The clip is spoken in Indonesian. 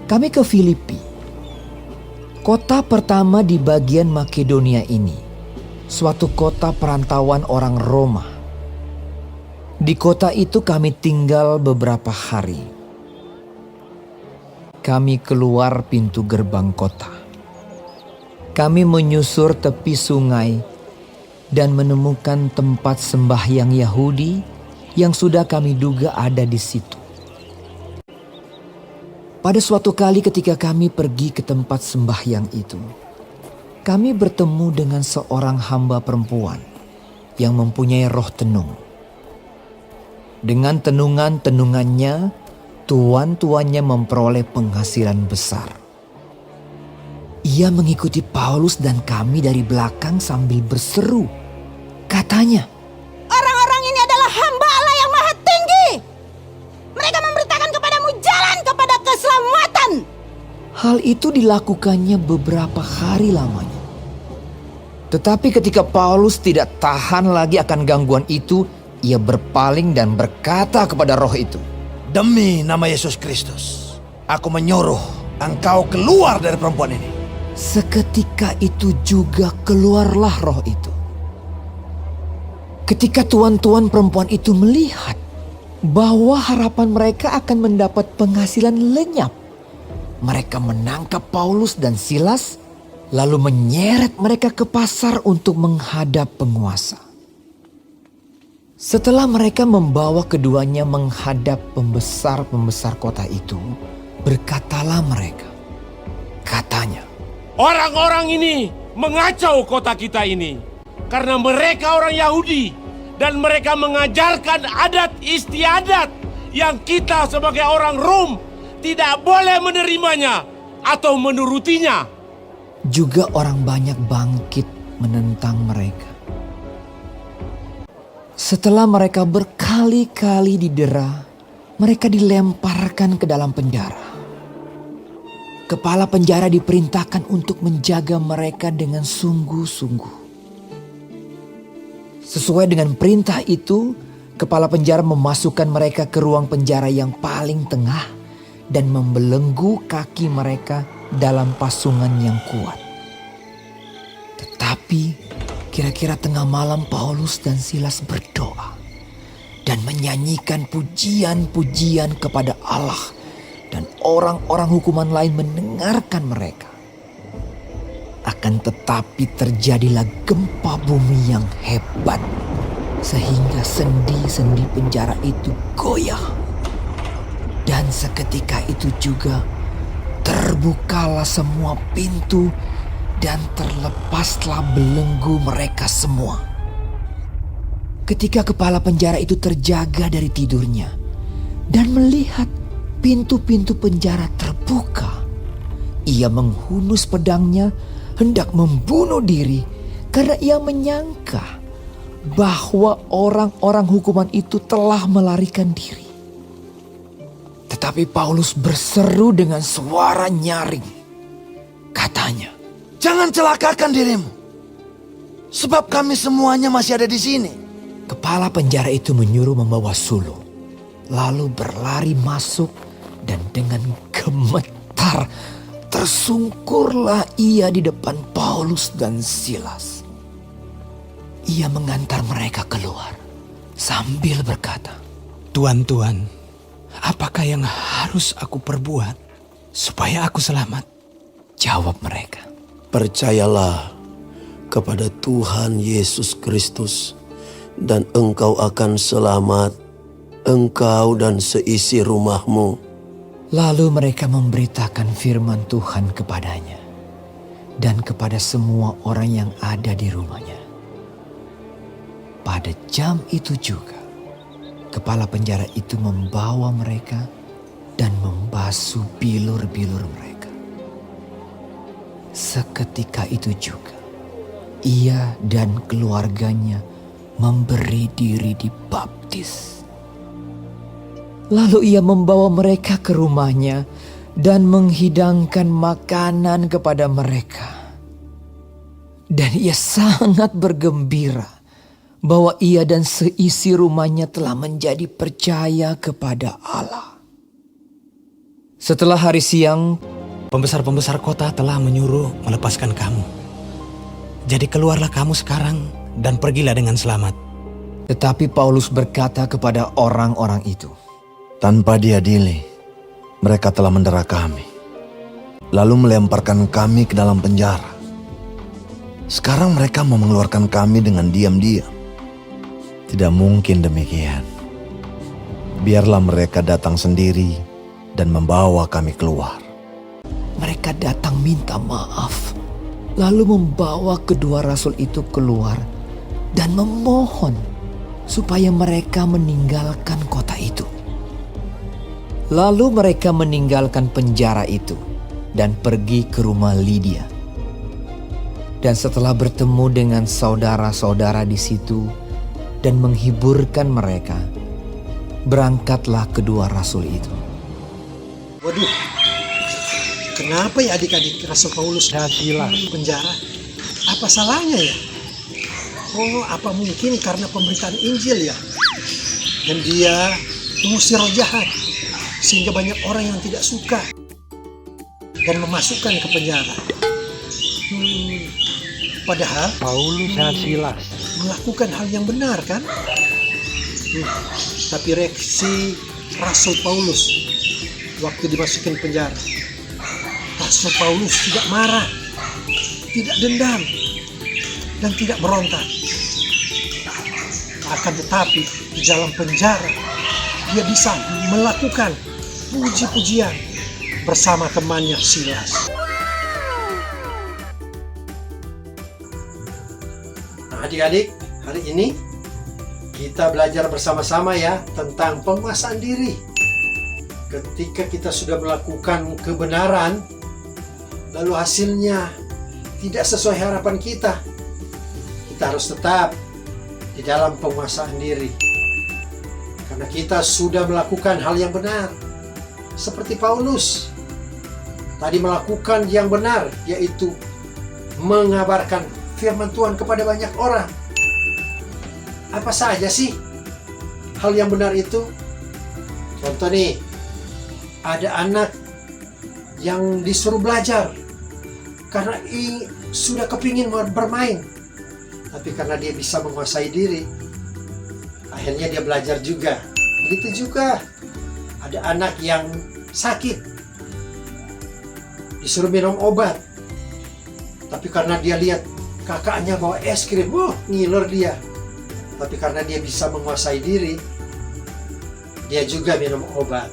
Kami ke Filipi, kota pertama di bagian Makedonia ini, suatu kota perantauan orang Roma. Di kota itu kami tinggal beberapa hari. Kami keluar pintu gerbang kota. Kami menyusur tepi sungai dan menemukan tempat sembahyang Yahudi yang sudah kami duga ada di situ. Pada suatu kali ketika kami pergi ke tempat sembahyang itu, kami bertemu dengan seorang hamba perempuan yang mempunyai roh tenung. Dengan tenungan-tenungannya, tuan-tuannya memperoleh penghasilan besar. Ia mengikuti Paulus dan kami dari belakang sambil berseru. Katanya, "Orang-orang ini adalah hamba Allah yang Maha Tinggi. Mereka memberitakan kepadamu jalan kepada keselamatan." hal itu dilakukannya beberapa hari lamanya. Tetapi ketika Paulus tidak tahan lagi akan gangguan itu, ia berpaling dan berkata kepada roh itu, "Demi nama Yesus Kristus, aku menyuruh engkau keluar dari perempuan ini." Seketika itu juga keluarlah roh itu. Ketika tuan-tuan perempuan itu melihat bahwa harapan mereka akan mendapat penghasilan lenyap, mereka menangkap Paulus dan Silas, lalu menyeret mereka ke pasar untuk menghadap penguasa. Setelah mereka membawa keduanya menghadap pembesar-pembesar kota itu, berkatalah mereka. Katanya, "Orang-orang ini mengacau kota kita ini karena mereka orang Yahudi dan mereka mengajarkan adat istiadat yang kita sebagai orang Rom tidak boleh menerimanya atau menurutinya." Juga orang banyak bangkit menentang mereka. Setelah mereka berkali-kali didera, mereka dilemparkan ke dalam penjara. Kepala penjara diperintahkan untuk menjaga mereka dengan sungguh-sungguh. Sesuai dengan perintah itu, kepala penjara memasukkan mereka ke ruang penjara yang paling tengah dan membelenggu kaki mereka dalam pasungan yang kuat. Tetapi kira-kira tengah malam Paulus dan Silas berdoa dan menyanyikan pujian-pujian kepada Allah, dan orang-orang hukuman lain mendengarkan mereka. Akan tetapi terjadilah gempa bumi yang hebat, sehingga sendi-sendi penjara itu goyah. Dan seketika itu juga terbukalah semua pintu dan terlepaslah belenggu mereka semua. Ketika kepala penjara itu terjaga dari tidurnya dan melihat pintu-pintu penjara terbuka, ia menghunus pedangnya hendak membunuh diri karena ia menyangka bahwa orang-orang hukuman itu telah melarikan diri. Tetapi Paulus berseru dengan suara nyaring. Katanya, "Jangan celakakan dirimu, sebab kami semuanya masih ada di sini." kepala penjara itu menyuruh membawa sulung, lalu berlari masuk dan dengan gemetar tersungkurlah ia di depan Paulus dan Silas. Ia mengantar mereka keluar sambil berkata, "Tuan-tuan, apakah yang harus aku perbuat supaya aku selamat?" Jawab mereka, "Percayalah kepada Tuhan Yesus Kristus dan engkau akan selamat, engkau dan seisi rumahmu." Lalu mereka memberitakan firman Tuhan kepadanya dan kepada semua orang yang ada di rumahnya. Pada jam itu juga, kepala penjara itu membawa mereka dan membasuh bilur-bilur mereka. Seketika itu juga, ia dan keluarganya memberi diri dibaptis. Lalu ia membawa mereka ke rumahnya dan menghidangkan makanan kepada mereka. Dan ia sangat bergembira bahwa ia dan seisi rumahnya telah menjadi percaya kepada Allah. Setelah hari siang, Pembesar-pembesar kota telah menyuruh melepaskan kamu. Jadi keluarlah kamu sekarang dan pergilah dengan selamat. tetapi Paulus berkata kepada orang-orang itu, Tanpa diadili, mereka telah mendera kami, lalu melemparkan kami ke dalam penjara. Sekarang mereka mau mengeluarkan kami dengan diam-diam. Tidak mungkin demikian. Biarlah mereka datang sendiri dan membawa kami keluar. mereka datang minta maaf, lalu membawa kedua rasul itu keluar dan memohon supaya mereka meninggalkan kota itu. Lalu mereka meninggalkan penjara itu dan pergi ke rumah Lydia. Dan setelah bertemu dengan saudara-saudara di situ dan menghiburkan mereka, berangkatlah kedua rasul itu. Waduh, kenapa ya adik-adik Rasul Paulus di penjara? Apa salahnya ya? Oh, apa mungkin karena pemberitaan Injil ya? Dan dia mengusir roh jahat, sehingga banyak orang yang tidak suka dan memasukkan ke penjara. Padahal Paulus dan Silas melakukan hal yang benar kan? Tapi reaksi Rasul Paulus waktu dimasukin penjara, Rasul Paulus tidak marah, tidak dendam, dan tidak berontak. Akan tetapi di dalam penjara dia bisa melakukan puji-pujian bersama temannya Silas. Adik-adik, hari ini kita belajar bersama-sama ya tentang penguasaan diri. Ketika kita sudah melakukan kebenaran, lalu hasilnya tidak sesuai harapan kita, kita harus tetap di dalam penguasaan diri. Karena kita sudah melakukan hal yang benar. Seperti Paulus tadi melakukan yang benar, yaitu mengabarkan firman Tuhan kepada banyak orang. Apa saja sih hal yang benar itu? Contoh nih, ada anak yang disuruh belajar karena sudah kepingin bermain, tapi karena dia bisa menguasai diri, akhirnya dia belajar juga. Begitu juga ada anak yang sakit, disuruh minum obat, tapi karena dia lihat kakaknya bawa es krim, ngiler dia. Tapi karena dia bisa menguasai diri, dia juga minum obat.